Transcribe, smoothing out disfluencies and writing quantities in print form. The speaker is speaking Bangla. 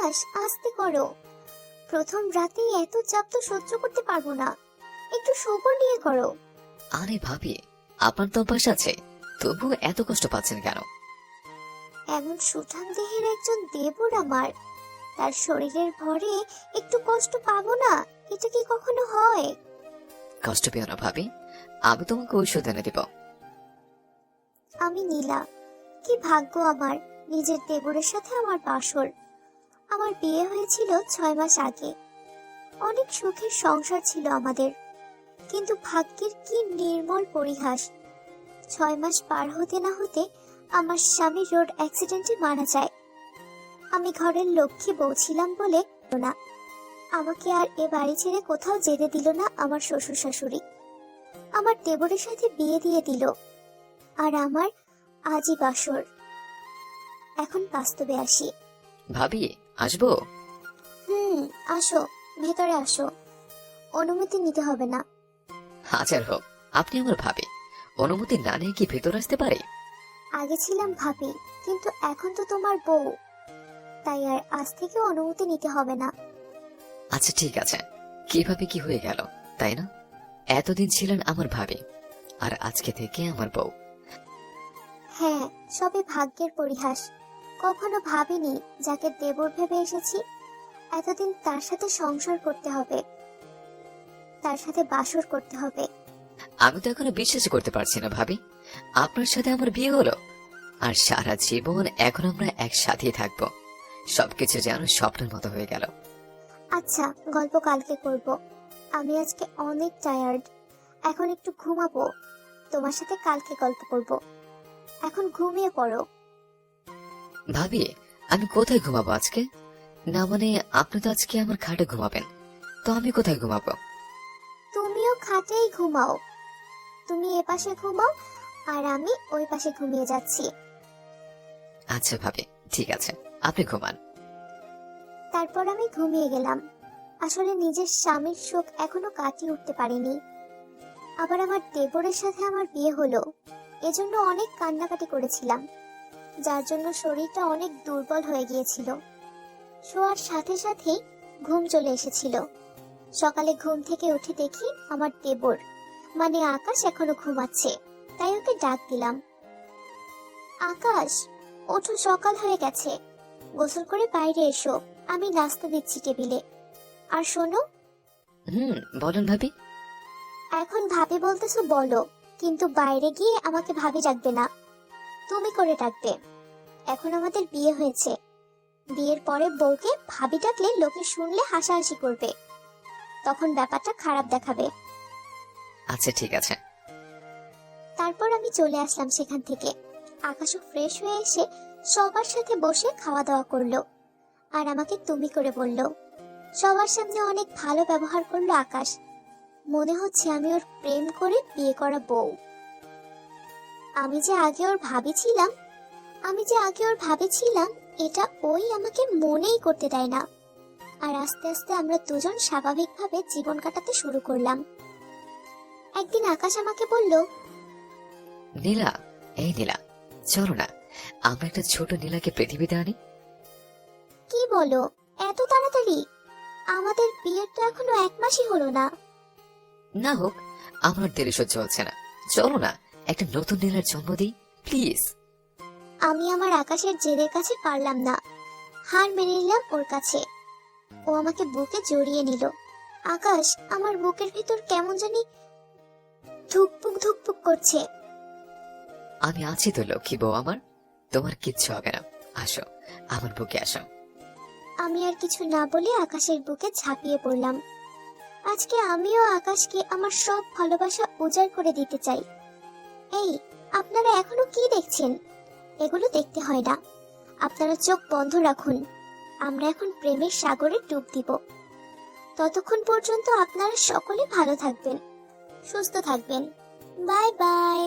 আকাশ, আস্তে করো। প্রথম রাতেই এত চাপ তো সহ্য করতে পারবো না, একটু সবর নিয়ে করো। আরে ভাবি, আপনার তো অভ্যাস আছে, তবু এত কষ্ট পাচ্ছেন কেন? এমন সুঠাম দেহের একজন দেবর আমার, তার শরীরের ভরে একটু কষ্ট পাবো না? এটা কি কখনো হয়? কষ্ট পেও না ভাবি, আমি তোমাকে ঔষধ এনে দিব। আমি নীলা, কি ভাগ্য আমার, নিজের দেবরের সাথে আমার বাসর। আমার বিয়ে হয়েছিল 6 মাস আগে। অনেক সুখের সংসার ছিল আমাদের, কিন্তু ভাগ্যের কি নির্মল পরিহাস। 6 মাস পার হতে না হতে আমার স্বামী রোড অ্যাক্সিডেন্টে মারা যায়। আমি ঘরের লক্ষ্মী বউ ছিলাম বলে না, আমাকে আর এ বাড়ি ছেড়ে কোথাও যেতে দিল না আমার শ্বশুর শাশুড়ি। আমার দেবরের সাথে বিয়ে দিয়ে দিল, আর আমার আজই বাসর। এখন বাস্তবে আসি। ভাবি, আসবো? আসো, ভেতরে আসো। অনুমতি নিতে হবে না। হাজার হোক, আপনি আমার ভাবি, অনুমতি না নিয়ে কি ভেতর আসতে পারে? আগে ছিলাম ভাবি, কিন্তু এখন তো তোমার বউ, তাই আর আজ থেকে অনুমতি নিতে হবে না। আচ্ছা ঠিক আছে, কিভাবে কি হয়ে গেল, তাই না? এতদিন ছিলেন আমার ভাবি, আর আজকে থেকে আমার বউ। হ্যাঁ, সবে ভাগ্যের পরিহাস। কখনো ভাবিনি যাকে দেবর ভেবে এসেছি, এতদিন তার সাথে সংসার করতে হবে, তার সাথে বাসর করতে হবে। আমি তো এখনো বিশ্বাস করতে পারছি না ভাবি, আপনার সাথে আমার বিয়ে হলো, আর সারা জীবন এখন আমরা একসাথেই থাকবো। সবকিছু যেন স্বপ্নের মতো হয়ে গেল। আচ্ছা, গল্প কালকে করব। আমি আজকে অনেক টায়ার্ড, এখন একটু ঘুমাবো। তোমার সাথে কালকে গল্প করব। এখন ঘুমিয়ে পড়ো। ভাবি, আমি কোথায় ঘুমাবো আজকে? না মানে, আপনি তো আজকে আমার খাটে ঘুমাবেন, তো আমি কোথায় ঘুমাবো? তুমিও খাটেই ঘুমাও। তুমি এ পাশে ঘুমাও, আর আমি ওই পাশে ঘুমিয়ে যাচ্ছি। আচ্ছা ভাবি, ঠিক আছে, আপনি ঘুমান। তারপর আমি ঘুমিয়ে গেলাম। আসলে নিজের স্বামীর শোক এখনো কাটিয়ে উঠতে পারিনি। আবার আমার দেবরের সাথে আমার বিয়ে হলো, এজন্য অনেক কান্নাকাটি করেছিলাম, যার জন্য শরীরটা অনেক দুর্বল হয়ে গিয়েছিল। শোয়ার সাথে সাথেই ঘুম চলে এসেছিল। সকালে ঘুম থেকে উঠে দেখি আমার দেবর মানে আকাশ এখনো ঘুমাচ্ছে, তাই ওকে ডাক দিলাম। আকাশ, ওঠো, সকাল হয়ে গেছে। গোসল করে বাইরে এসো, আমি নাস্তা দিচ্ছি টেবিলে। আর শোনো, বলেন ভাবি। এখন ভাবি বলতেছো বলো, কিন্তু বাইরে গিয়ে আমাকে ভাবি ডাকবে না, তুমি করে ডাকবে। এখন আমাদের বিয়ে হয়েছে, বিয়ের পরে বউকে ভাবি ডাকলে লোকে শুনলে হাসাহাসি করবে, তখন ব্যাপারটা খারাপ দেখাবে। আচ্ছা ঠিক আছে। তারপর আমি চলে আসলাম সেখান থেকে। আকাশও ফ্রেশ হয়ে এসে সবার সাথে বসে খাওয়া দাওয়া করলো, আর আমাকে তুমি করে বলল। সবার সামনে অনেক ভালো ব্যবহার করলো আকাশ। মনে হচ্ছে আমি ওর প্রেম করে বিয়ে করা বউ। আমি যে আগে ওর ভাবি ছিলাম, এটা ওই আমাকে মনেই করতে দেয় না। আর আস্তে আস্তে আমরা দুজন স্বাভাবিকভাবে জীবন কাটাতে শুরু করলাম। একদিন আকাশ আমাকে বলল, নীলা, এই নীলা, চলো না, আমরা একটা ছোট নীলাকে পৃথিবীতে আনি। কি বলো, এত তাড়াতাড়ি? আমাদের বিয়ের তো এখনো 1 মাসই হলো না। না হোক, আমার দেরি সহ্য হচ্ছে না, চলো না, একটা নতুন নীলার জন্ম দিই প্লিজ। আমি আমার আকাশের জেদের কাছে পারলাম না, হার মেনে নিলাম ওর কাছে। ও আমাকে বুকে জড়িয়ে নিল। আকাশ, আমার বুকের ভিতর কেমন জানি ধুকপুক ধুকপুক করছে। আমি আছি তো লক্ষ্মী বউ আমার, তোমার কিচ্ছু হবে না, আসো আমার বুকে আসো। আমি আর কিছু না বলে আকাশের বুকে ঝাঁপিয়ে পড়লাম। আজকে আমিও আকাশকে আমার সব ভালোবাসা উজাড় করে দিতে চাই। এই, আপনারা এখনো কি দেখছেন? এগুলো দেখতে হয় না, আপনারা চোখ বন্ধ রাখুন। আমরা এখন প্রেমের সাগরে ডুব দিব। ততক্ষণ পর্যন্ত আপনারা সকলে ভালো থাকবেন, সুস্থ থাকবেন। Bye bye.